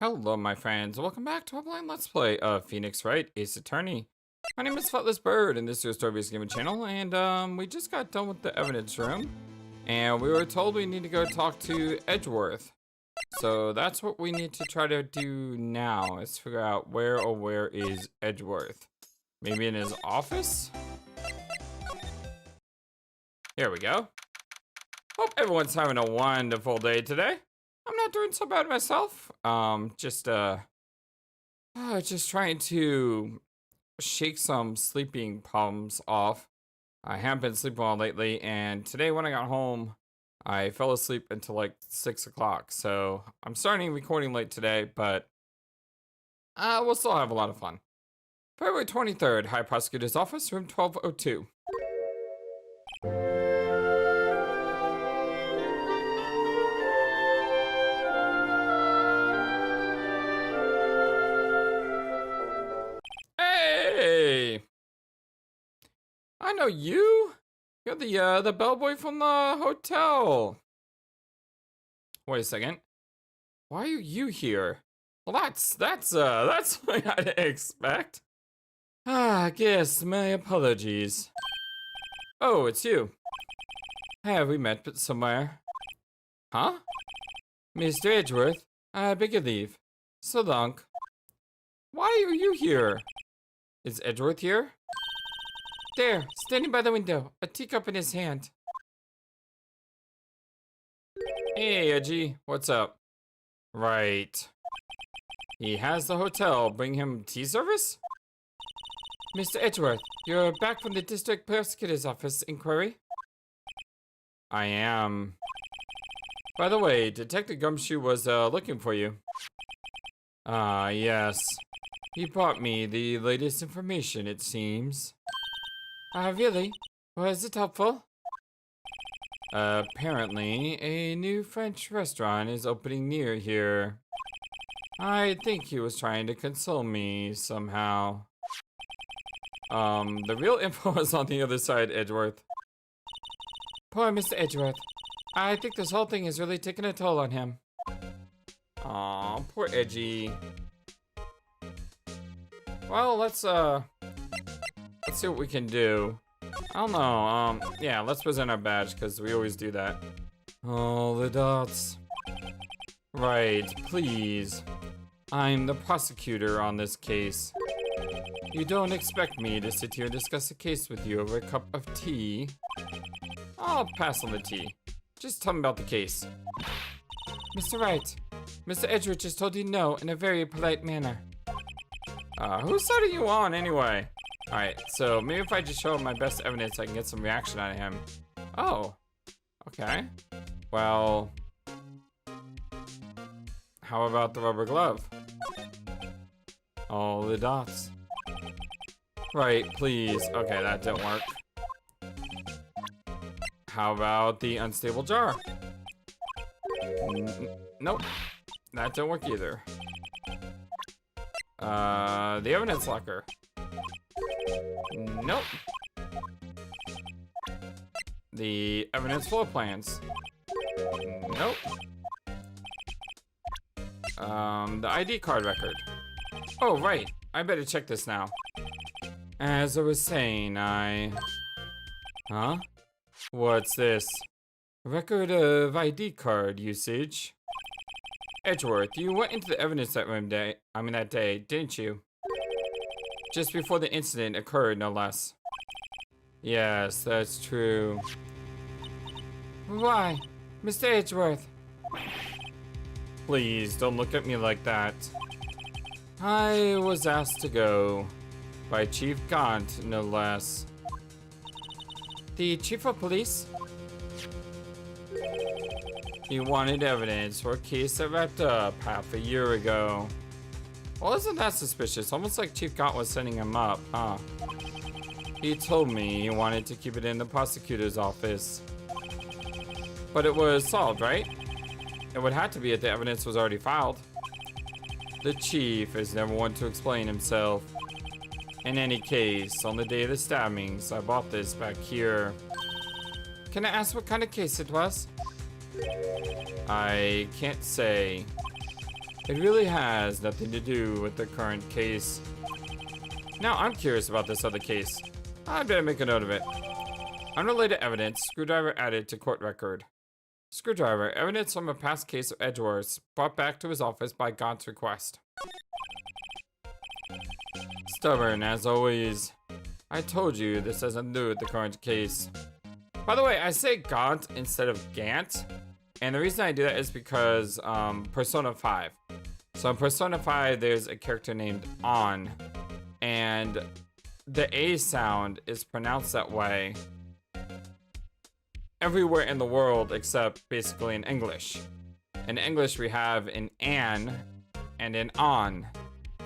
Hello, my friends. Welcome back to a blind Let's Play of Phoenix Wright Ace Attorney. My name is FlightlessBird, and this is your story-based gaming channel. And we just got done with the evidence room, and we were told we need to go talk to Edgeworth. So that's what we need to try to do now. Is figure out where is Edgeworth. Maybe in his office. Here we go. Hope everyone's having a wonderful day today. I'm not doing so bad myself. Just trying to shake some sleeping problems off. I haven't been sleeping well lately, and today when I got home, I fell asleep until like 6 o'clock. So I'm starting recording late today, but we'll still have a lot of fun. February 23rd, High Prosecutor's Office, room 1202. Hey! I know you! You're the bellboy from the hotel. Wait a second. Why are you here? Well, that's what I'd expect. I guess my apologies. Oh, it's you. Have we met somewhere? Huh? Mr. Edgeworth, I beg your leave. So long. Why are you here? Is Edgeworth here? There, standing by the window, a teacup in his hand. Hey, Edgy, what's up? Right. He has the hotel. Bring him tea service? Mr. Edgeworth, you're back from the district prosecutor's office inquiry? I am. By the way, Detective Gumshoe was looking for you. Ah, yes. He brought me the latest information, it seems. Really? Was it helpful? Apparently, a new French restaurant is opening near here. I think he was trying to console me somehow. The real info is on the other side, Edgeworth. Poor Mr. Edgeworth. I think this whole thing has really taken a toll on him. Aw, poor Edgy. Well, let's see what we can do. I don't know, yeah, let's present our badge, because we always do that. All the dots. Right, please. I'm the prosecutor on this case. You don't expect me to sit here and discuss a case with you over a cup of tea. I'll pass on the tea. Just tell me about the case. Mr. Wright, Mr. Edgeworth just told you no in a very polite manner. Whose side are you on anyway? Alright, so maybe if I just show him my best evidence, I can get some reaction out of him. Oh, okay. Well, how about the rubber glove? All the dots. Right, please. Okay, that didn't work. How about the unstable jar? Nope, that didn't work either. The evidence locker. Nope. The evidence floor plans. Nope. The ID card record. Oh, right. I better check this now. As I was saying, Huh? What's this? Record of ID card usage. Edgeworth, you went into the evidence that day, didn't you? Just before the incident occurred, no less. Yes, that's true. Why? Mr. Edgeworth? Please, don't look at me like that. I was asked to go. By Chief Gaunt, no less. The Chief of Police? He wanted evidence for a case that wrapped up half a year ago. Well, isn't that suspicious? Almost like Chief Gaunt was setting him up, huh? He told me he wanted to keep it in the prosecutor's office. But it was solved, right? It would have to be if the evidence was already filed. The Chief is never one to explain himself. In any case, on the day of the stabbings, I bought this back here. Can I ask what kind of case it was? I can't say. It really has nothing to do with the current case. Now I'm curious about this other case. I better make a note of it. Unrelated evidence, screwdriver added to court record. Screwdriver, evidence from a past case of Edgeworth's, brought back to his office by Gaunt's request. Stubborn, as always. I told you this has nothing to do with the current case. By the way, I say Gaunt instead of Gant. And the reason I do that is because Persona 5. So in Persona 5, there's a character named On. And the A sound is pronounced that way everywhere in the world except basically in English. In English, we have an An and an On.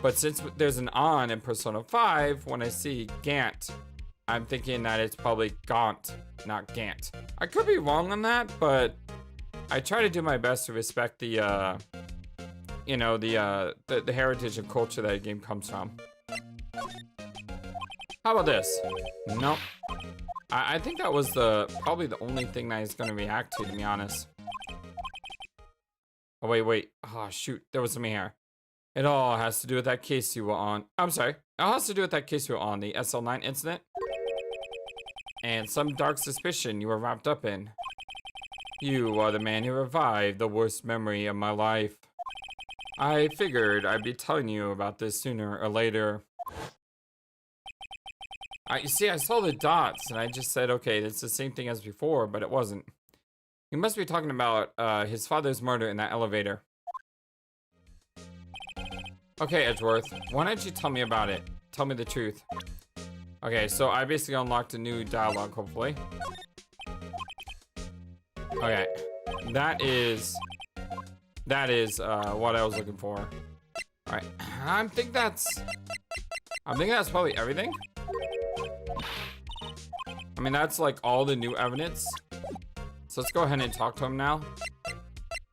But since there's an On in Persona 5, when I see Gant, I'm thinking that it's probably Gaunt, not Gant. I could be wrong on that, but I try to do my best to respect the, you know, the heritage and culture that a game comes from. How about this? Nope. I think that was probably the only thing that he's gonna react to be honest. Oh, wait. Oh, shoot. There was something here. It all has to do with that case you were on. I'm sorry. It all has to do with that case you were on, the SL9 incident. And some dark suspicion you were wrapped up in. You are the man who revived the worst memory of my life. I figured I'd be telling you about this sooner or later. You see, I saw the dots, and I just said, okay, it's the same thing as before, but it wasn't. He must be talking about his father's murder in that elevator. Okay, Edgeworth, why don't you tell me about it? Tell me the truth. Okay, so I basically unlocked a new dialogue, hopefully. Okay, that is what I was looking for. All right, I think that's probably everything. I mean, that's like all the new evidence. So let's go ahead and talk to him now.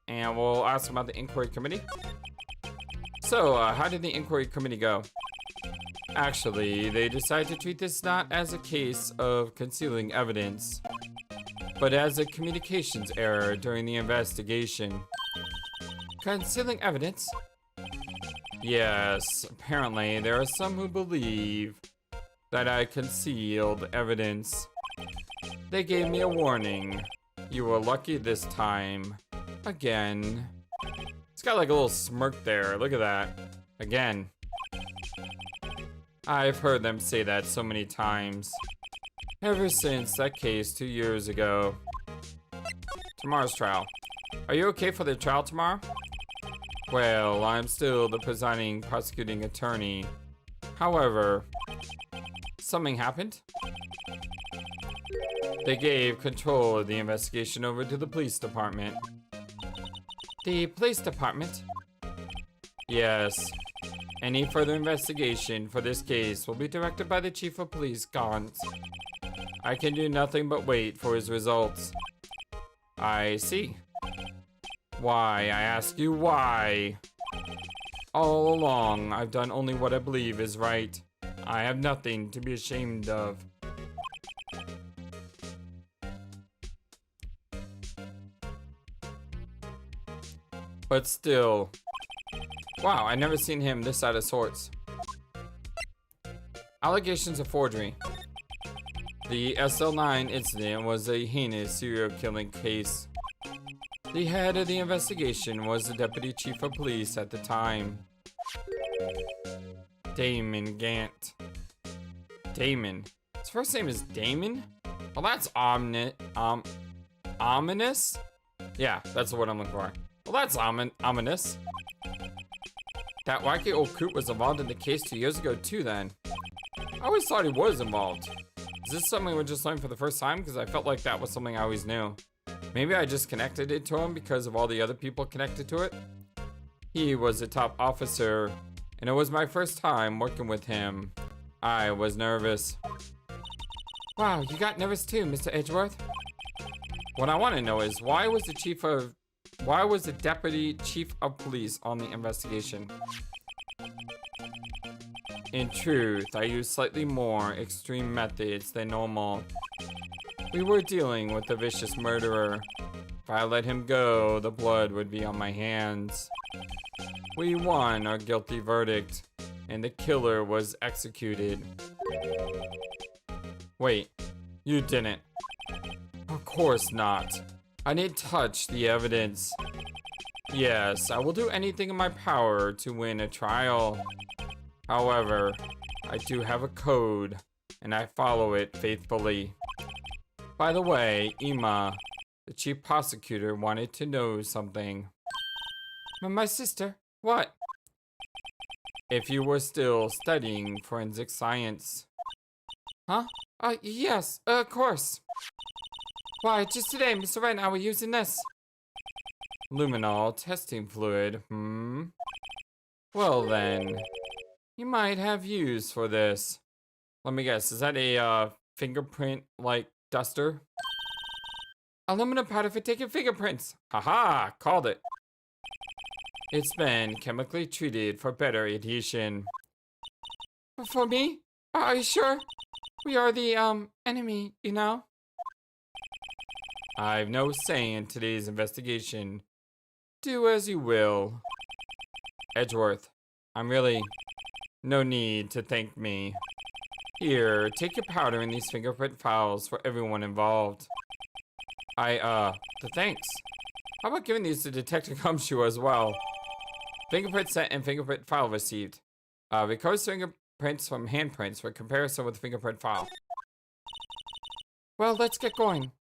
And we'll ask him about the inquiry committee. So, how did the inquiry committee go? Actually, they decided to treat this not as a case of concealing evidence, but as a communications error during the investigation. Concealing evidence? Yes, apparently there are some who believe that I concealed evidence. They gave me a warning. You were lucky this time. Again. It's got like a little smirk there. Look at that. Again. I've heard them say that so many times. Ever since that case 2 years ago. Tomorrow's trial. Are you okay for the trial tomorrow? Well, I'm still the presiding prosecuting attorney. However, something happened. They gave control of the investigation over to the police department. The police department? Yes. Any further investigation for this case will be directed by the chief of police, Gaunt. I can do nothing but wait for his results. I see. Why? I ask you why? All along, I've done only what I believe is right. I have nothing to be ashamed of. But still. Wow, I've never seen him this out of sorts. Allegations of forgery. The SL9 incident was a heinous serial killing case. The head of the investigation was the deputy chief of police at the time. Damon Gant. Damon. His first name is Damon? Well, that's ominous? Yeah, that's what I'm looking for. Well, that's ominous. That wacky old coot was involved in the case 2 years ago too then. I always thought he was involved. Is this something we just learned for the first time? Because I felt like that was something I always knew. Maybe I just connected it to him because of all the other people connected to it. He was a top officer, and it was my first time working with him. I was nervous. Wow, you got nervous too, Mr. Edgeworth? What I want to know is why was the deputy chief of police on the investigation? In truth, I used slightly more extreme methods than normal. We were dealing with a vicious murderer. If I let him go, the blood would be on my hands. We won our guilty verdict, and the killer was executed. Wait, you didn't. Of course not. I didn't touch the evidence. Yes, I will do anything in my power to win a trial. However, I do have a code, and I follow it faithfully. By the way, Ima, the chief prosecutor, wanted to know something. My sister? What? If you were still studying forensic science. Huh? Yes, of course. Why, just today, Mr. Wright and I were using this. Luminol testing fluid, Well then, you might have use for this. Let me guess, is that a, fingerprint-like duster? Aluminum powder for taking fingerprints. Haha, called it. It's been chemically treated for better adhesion. For me? Are you sure? We are the, enemy, you know? I've no say in today's investigation. Do as you will. Edgeworth, I'm really... no need to thank me. Here, take your powder and these fingerprint files for everyone involved. Thanks. How about giving these to Detective Gumshoe as well? Fingerprint set and fingerprint file received. Records fingerprints from handprints for comparison with fingerprint file. Well, let's get going.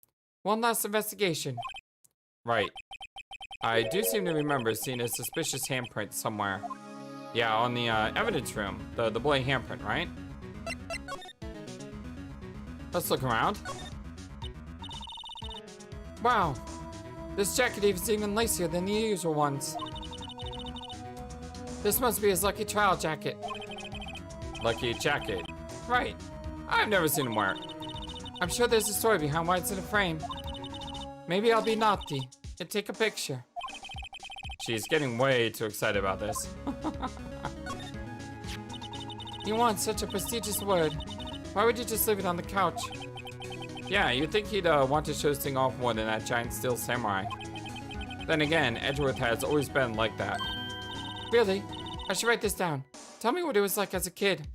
One last investigation. Right. I do seem to remember seeing a suspicious handprint somewhere. Yeah, on the evidence room. The bloody handprint, right? Let's look around. Wow. This jacket is even lacier than the usual ones. This must be his lucky trial jacket. Lucky jacket? Right. I've never seen him wear it. I'm sure there's a story behind why it's in a frame. Maybe I'll be naughty and take a picture. She's getting way too excited about this. You want such a prestigious word. Why would you just leave it on the couch? Yeah, you'd think he'd want to show this thing off more than that giant steel samurai. Then again, Edgeworth has always been like that. Really? I should write this down. Tell me what it was like as a kid.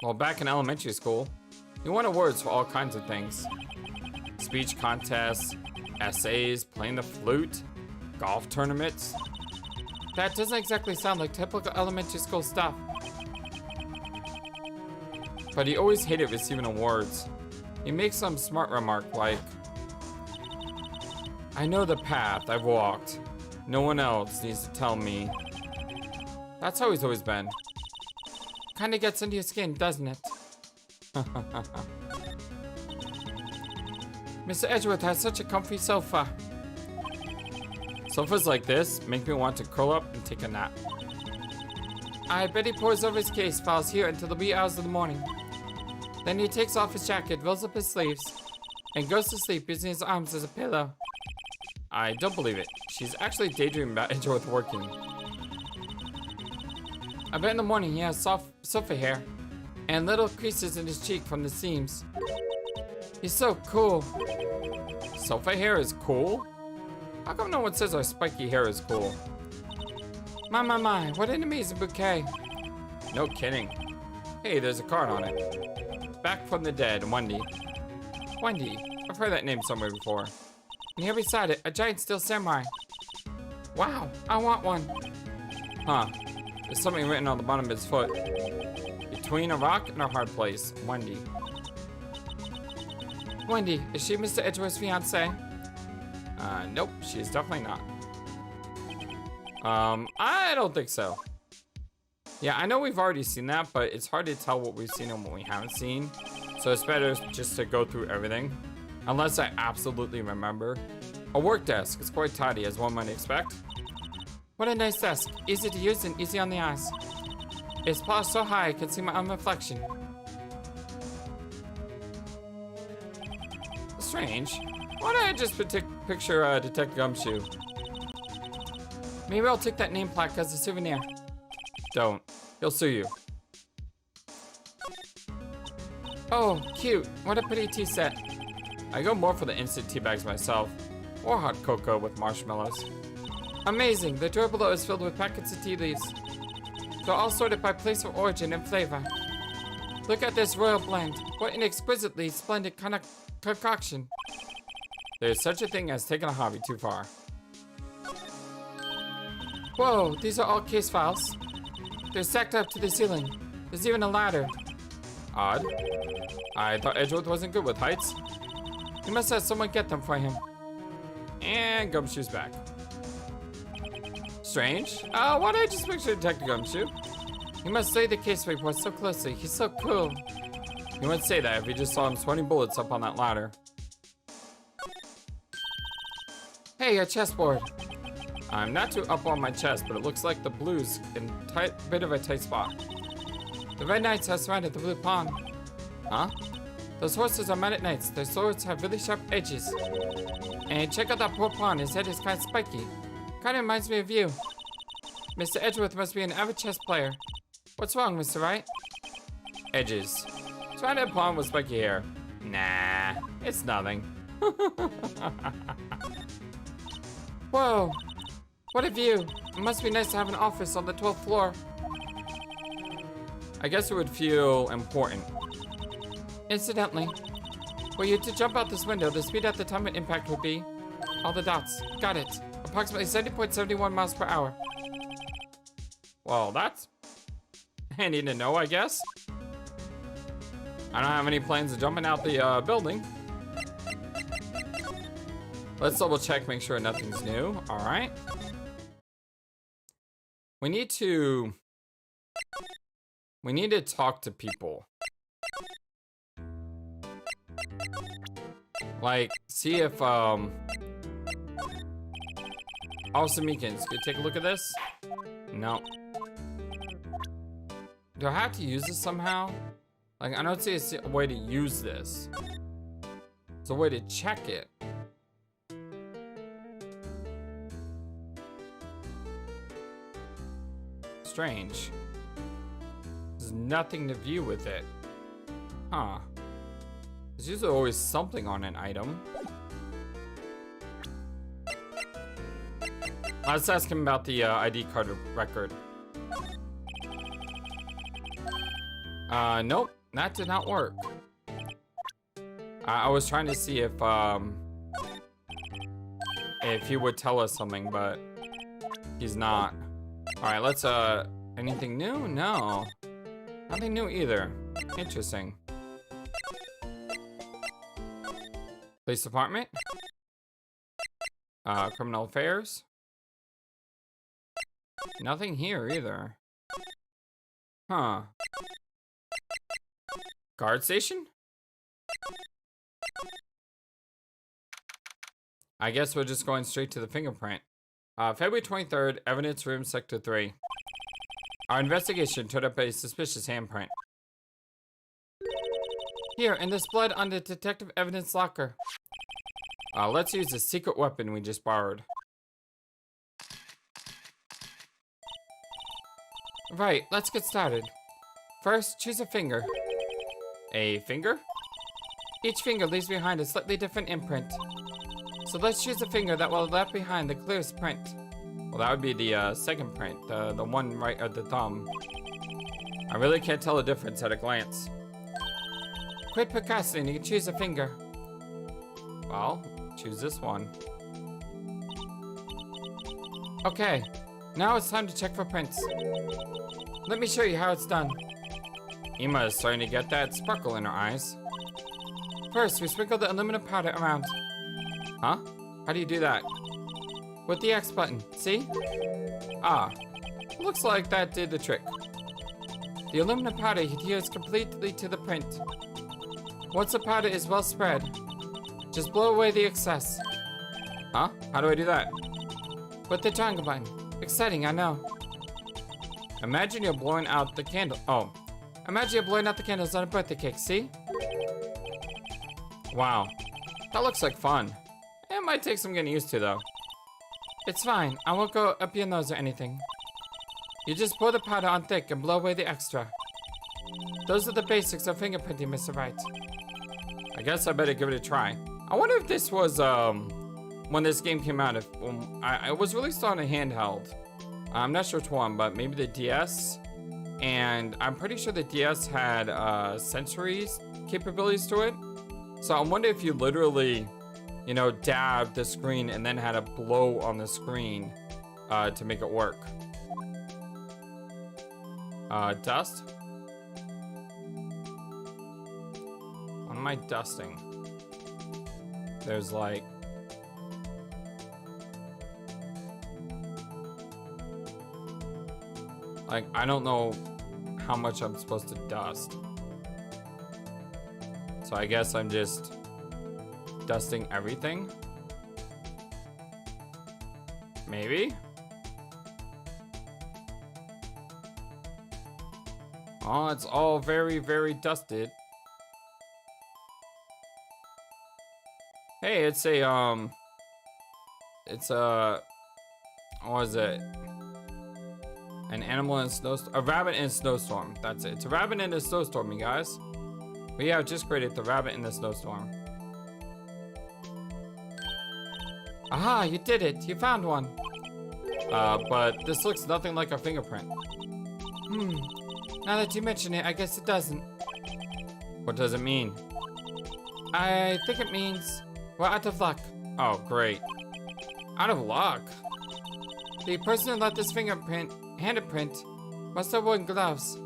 Well, back in elementary school, you won awards for all kinds of things. Speech contests, essays, playing the flute, golf tournaments. That doesn't exactly sound like typical elementary school stuff. But he always hated receiving awards. He makes some smart remark like, I know the path I've walked. No one else needs to tell me. That's how he's always been. Kinda gets into your skin, doesn't it? Mr. Edgeworth has such a comfy sofa. Sofas like this make me want to curl up and take a nap. I bet he pores over his case files here until the wee hours of the morning. Then he takes off his jacket, rolls up his sleeves, and goes to sleep using his arms as a pillow. I don't believe it. She's actually daydreaming about Edgeworth working. I bet in the morning he has soft sofa hair and little creases in his cheek from the seams. He's so cool. Sofa hair is cool? How come no one says our spiky hair is cool? My, what an amazing bouquet. No kidding. Hey, there's a card on it. Back from the dead, Wendy. Wendy, I've heard that name somewhere before. And here beside it, a giant steel samurai. Wow, I want one. Huh, there's something written on the bottom of his foot. Between a rock and a hard place, Wendy. Wendy, is she Mr. Edgeworth's fiance? Nope, she's definitely not. I don't think so. Yeah, I know we've already seen that, but it's hard to tell what we've seen and what we haven't seen. So it's better just to go through everything. Unless I absolutely remember. A work desk. It's quite tidy, as one might expect. What a nice desk. Easy to use and easy on the eyes. It's polished so high I can see my own reflection. Strange. Why don't I just picture Detective Gumshoe? Maybe I'll take that name plaque as a souvenir. Don't. He'll sue you. Oh, cute. What a pretty tea set. I go more for the instant tea bags myself. Or hot cocoa with marshmallows. Amazing! The drawer below is filled with packets of tea leaves. They're all sorted by place of origin and flavor. Look at this royal blend. What an exquisitely splendid concoction. There's such a thing as taking a hobby too far. Whoa, these are all case files. They're stacked up to the ceiling. There's even a ladder. Odd. I thought Edgeworth wasn't good with heights. He must have someone get them for him. And Gumshoe's back. Strange. Why did I just picture Detective Gumshoe? He must study the case report so closely. He's so cool. He wouldn't say that if he just saw him sweating bullets up on that ladder. Hey, a chessboard. I'm not too up on my chest, but it looks like the blue's in bit of a tight spot. The red knights have surrounded the blue pawn. Huh? Those horses are mad at knights. Their swords have really sharp edges. And check out that poor pawn. His head is kind of spiky. Kind of reminds me of you. Mr. Edgeworth must be an avid chess player. What's wrong, Mr. Wright? Edges. Surrounded pawn with spiky hair. Nah, it's nothing. Whoa. What a view. It must be nice to have an office on the 12th floor. I guess it would feel important. Incidentally, were you to jump out this window, the speed at the time of impact would be... all the dots. Got it. Approximately 70.71 miles per hour. Well, that's handy to know, I guess. I don't have any plans of jumping out the building. Let's double check, make sure nothing's new. All right. We need to talk to people. Like, see if, Officer Meekins, could you take a look at this? No. Do I have to use this somehow? Like, I don't see a way to use this. It's a way to check it. Strange. There's nothing to view with it. Huh. There's usually always something on an item. Let's ask him about the ID card record. Nope, that did not work. I was trying to see if he would tell us something, but he's not. All right, let's, anything new? No, nothing new either. Interesting. Police department? Criminal affairs? Nothing here either. Huh. Guard station? I guess we're just going straight to the fingerprint. February 23rd, evidence room, sector 3. Our investigation turned up a suspicious handprint. Here, and there's blood on the detective evidence locker. Let's use the secret weapon we just borrowed. Right, let's get started. First, choose a finger. A finger? Each finger leaves behind a slightly different imprint. So let's choose a finger that will left behind the clearest print. Well, that would be the second print, the one right at the thumb. I really can't tell the difference at a glance. Quit procrastinating and choose a finger. Well, choose this one. Okay, now it's time to check for prints. Let me show you how it's done. Emma is starting to get that sparkle in her eyes. First, we sprinkle the aluminum powder around. Huh? How do you do that? With the X button, see? Ah, looks like that did the trick. The aluminum powder adheres completely to the print. Once the powder is well spread, just blow away the excess. Huh? How do I do that? With the triangle button. Exciting, I know. Imagine you're blowing out the candle. Oh. Imagine you're blowing out the candles on a birthday cake, see? Wow. That looks like fun. It might take some getting used to, though. It's fine. I won't go up your nose or anything. You just pour the powder on thick and blow away the extra. Those are the basics of fingerprinting, Mr. Wright. I guess I better give it a try. I wonder if this was, one when this game came out. It was released on a handheld. I'm not sure which one, but maybe the DS. And I'm pretty sure the DS had sensory capabilities to it. So I'm wondering if you literally, you know, dabbed the screen and then had a blow on the screen to make it work. Dust? What am I dusting? There's like... I don't know how much I'm supposed to dust. So I guess I'm just dusting everything. Maybe? Oh, it's all very, very dusted. Hey, it's a, what is it? An animal in a snowstorm. A rabbit in a snowstorm. That's it. It's a rabbit in a snowstorm, you guys. We have just created the rabbit in the snowstorm. Aha, you did it. You found one. But this looks nothing like a fingerprint. Now that you mention it, I guess it doesn't. What does it mean? I think it means we're out of luck. Oh, great. Out of luck? The person who left this handprint must have worn gloves.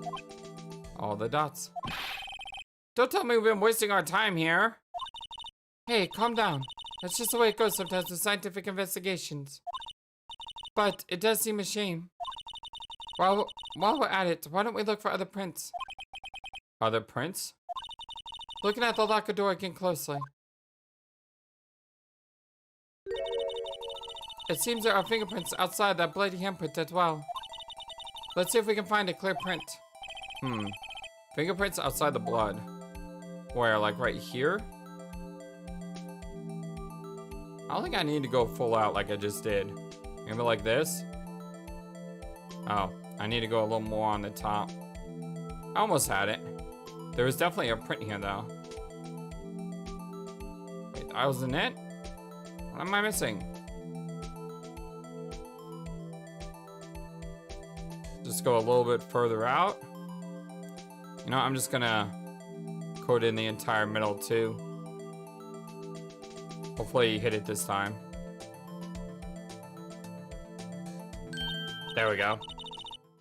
All the dots. Don't tell me we've been wasting our time here. Hey, calm down. That's just the way it goes sometimes with scientific investigations. But it does seem a shame. While we're at it, why don't we look for other prints? Other prints? Looking at the locker door again closely. It seems there are fingerprints outside that bloody handprint as well. Let's see if we can find a clear print. Fingerprints outside the blood. Where, like right here? I don't think I need to go full out like I just did. Maybe like this? Oh, I need to go a little more on the top. I almost had it. There was definitely a print here though. Wait, that wasn't it? What am I missing? Just go a little bit further out. You know, I'm just gonna code in the entire middle too. Hopefully you hit it this time. There we go.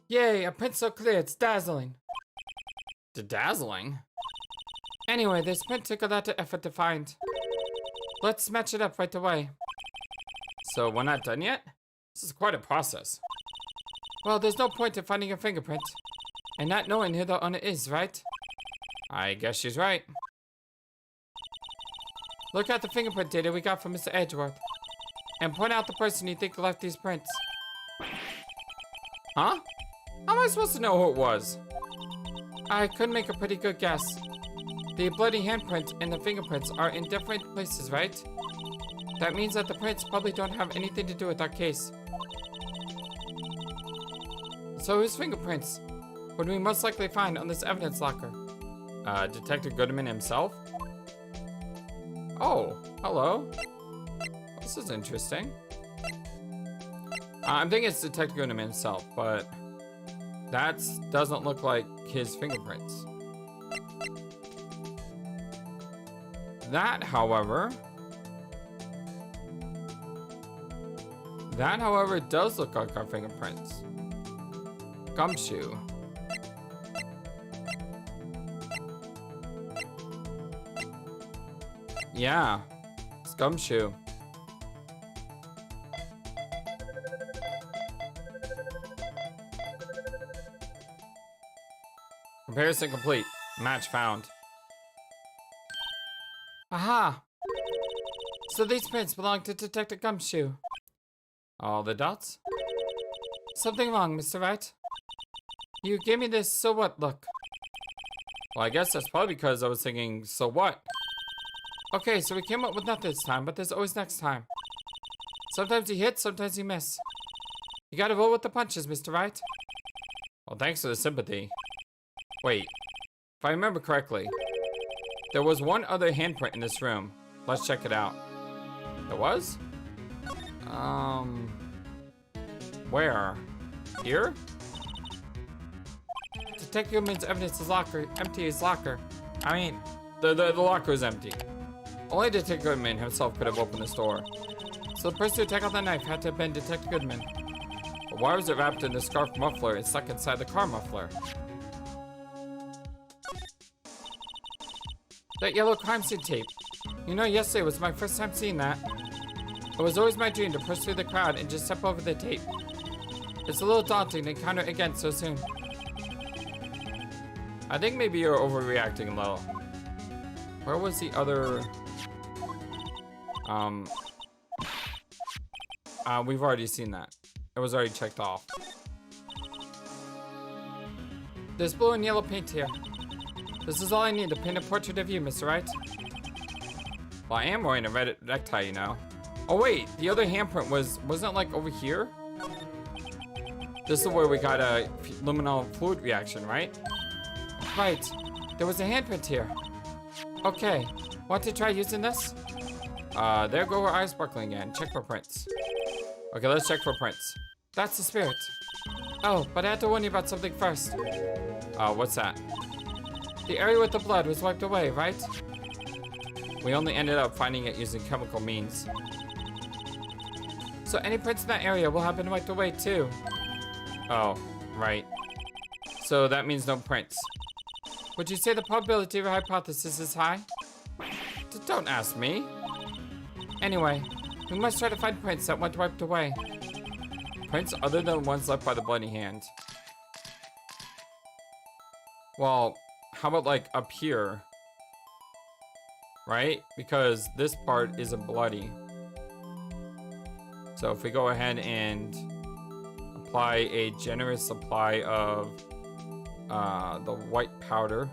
Yay, a print so clear, it's dazzling. Dazzling? Anyway, this print took a lot of effort to find. Let's match it up right away. So we're not done yet? This is quite a process. Well, there's no point in finding a fingerprint and not knowing who the owner is, right? I guess she's right. Look at the fingerprint data we got from Mr. Edgeworth and point out the person you think left these prints. Huh? How am I supposed to know who it was? I could make a pretty good guess. The bloody handprint and the fingerprints are in different places, right? That means that the prints probably don't have anything to do with our case. So whose fingerprints would we most likely find on this evidence locker? Detective Goodman himself? Oh, hello. This is interesting. I'm thinking it's Detective Goodman himself, but that doesn't look like his fingerprints. That, however, does look like our fingerprints. Gumshoe. Yeah, it's Gumshoe. Comparison complete. Match found. Aha! So these prints belong to Detective Gumshoe. All the dots? Something wrong, Mr. Wright. You gave me this so what look. Well, I guess that's probably because I was thinking, so what? Okay, so we came up with nothing this time, but there's always next time. Sometimes you hit, sometimes you miss. You gotta roll with the punches, Mr. Wright. Well, thanks for the sympathy. Wait, if I remember correctly, there was one other handprint in this room. Let's check it out. There was? Where? Here? Detective Goodman's evidence is empty his locker. I mean, the locker is empty. Only Detective Goodman himself could have opened this door. So the person who took out the knife had to have been Detective Goodman. But why was it wrapped in the scarf muffler and stuck inside the car muffler? That yellow crime scene tape. You know, yesterday was my first time seeing that. It was always my dream to push through the crowd and just step over the tape. It's a little daunting to encounter it again so soon. I think maybe you're overreacting a little. Where was the other... we've already seen that. It was already checked off. There's blue and yellow paint here. This is all I need to paint a portrait of you, Mr. Wright. Well, I am wearing a red necktie, you know. Oh wait, the other handprint wasn't it like over here? This is where we got a luminol fluid reaction, right? Right, there was a handprint here. Okay, want to try using this? There go our eyes sparkling again. Check for prints. Okay, let's check for prints. That's the spirit. Oh, but I have to warn you about something first. What's that? The area with the blood was wiped away, right? We only ended up finding it using chemical means. So any prints in that area will have been wiped away too. Oh, right. So that means no prints. Would you say the probability of your hypothesis is high? Don't ask me. Anyway, we must try to find prints that weren't wiped away. Prints other than ones left by the bloody hand. Well, how about like up here? Right? Because this part isn't bloody. So if we go ahead and apply a generous supply of the white powder,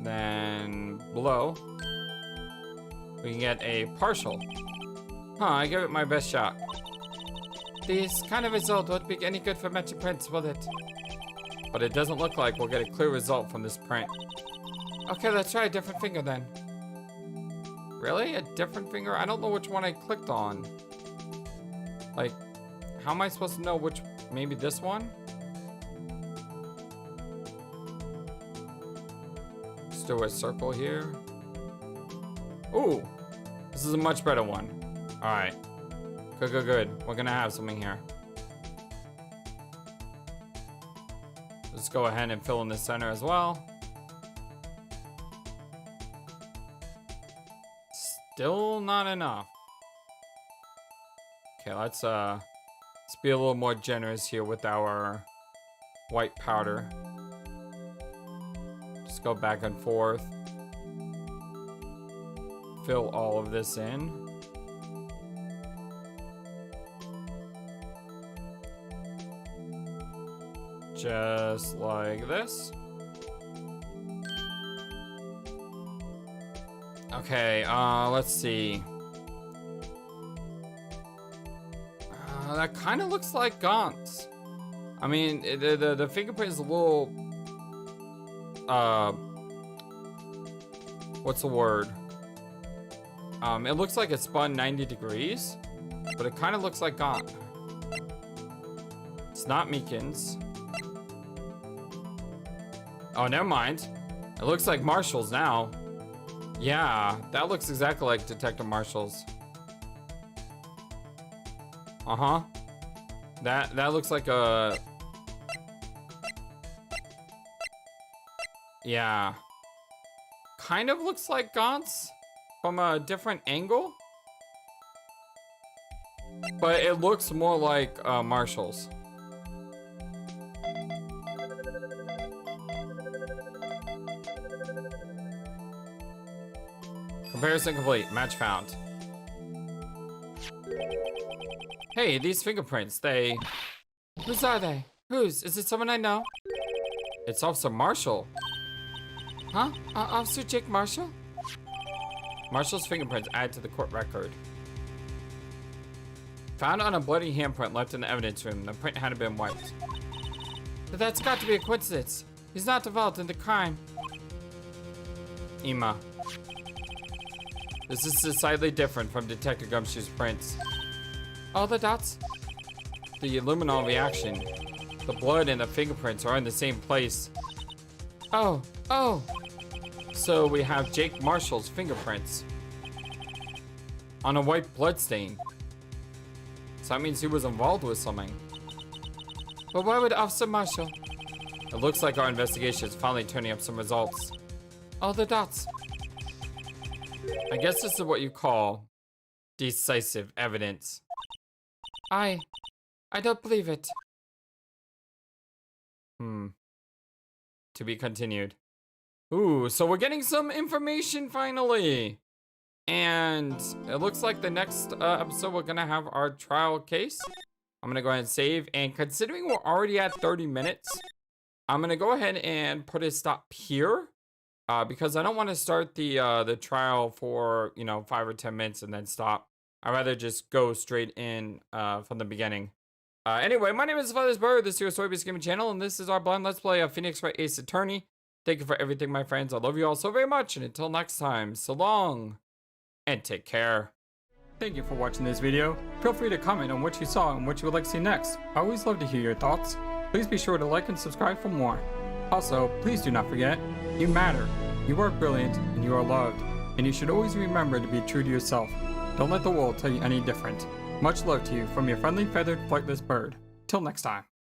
then below, we can get a partial. Huh, I give it my best shot. This kind of result won't be any good for matching prints, will it? But it doesn't look like we'll get a clear result from this print. Okay, let's try a different finger then. Really? A different finger? I don't know which one I clicked on. Like, how am I supposed to know which? Maybe this one? Let's do a circle here. Ooh, this is a much better one. All right, good, good, good. We're gonna have something here. Let's go ahead and fill in the center as well. Still not enough. Okay, let's be a little more generous here with our white powder. Just go back and forth. Fill all of this in. Just like this. Okay, let's see. That kind of looks like Gaunt's. I mean, the fingerprint is a little, what's the word? It looks like it spun 90 degrees, but it kind of looks like Gaunt. It's not Meekins. Oh, never mind. It looks like Marshall's now. Yeah, that looks exactly like Detective Marshall's. Uh-huh. That looks like a... Yeah. Kind of looks like Gaunt's from a different angle. But it looks more like Marshall's. Comparison complete. Match found. Hey, these fingerprints, they... Whose are they? Whose? Is it someone I know? It's Officer Marshall. Huh? Officer Jake Marshall? Marshall's fingerprints added to the court record. Found on a bloody handprint left in the evidence room. The print hadn't been wiped. But that's got to be a coincidence. He's not involved in the crime. Emma. This is decidedly different from Detective Gumshoe's prints. All the dots? The luminol reaction. The blood and the fingerprints are in the same place. Oh. So we have Jake Marshall's fingerprints on a white blood stain. So that means he was involved with something. But why would Officer Marshall? It looks like our investigation is finally turning up some results. All the dots. I guess this is what you call decisive evidence. I don't believe it. To be continued. Ooh, so we're getting some information finally. And it looks like the next episode we're gonna have our trial case. I'm gonna go ahead and save. And considering we're already at 30 minutes, I'm gonna go ahead and put a stop here. Because I don't want to start the trial for, 5 or 10 minutes and then stop. I'd rather just go straight in from the beginning. Anyway, my name is FlightlessBird. This is your Story-Based Gaming channel, and this is our blind Let's Play of Phoenix Wright Ace Attorney. Thank you for everything, my friends. I love you all so very much, and until next time, so long, and take care. Thank you for watching this video. Feel free to comment on what you saw and what you would like to see next. I always love to hear your thoughts. Please be sure to like and subscribe for more. Also, please do not forget, you matter, you are brilliant, and you are loved. And you should always remember to be true to yourself. Don't let the world tell you any different. Much love to you from your friendly feathered flightless bird. Till next time.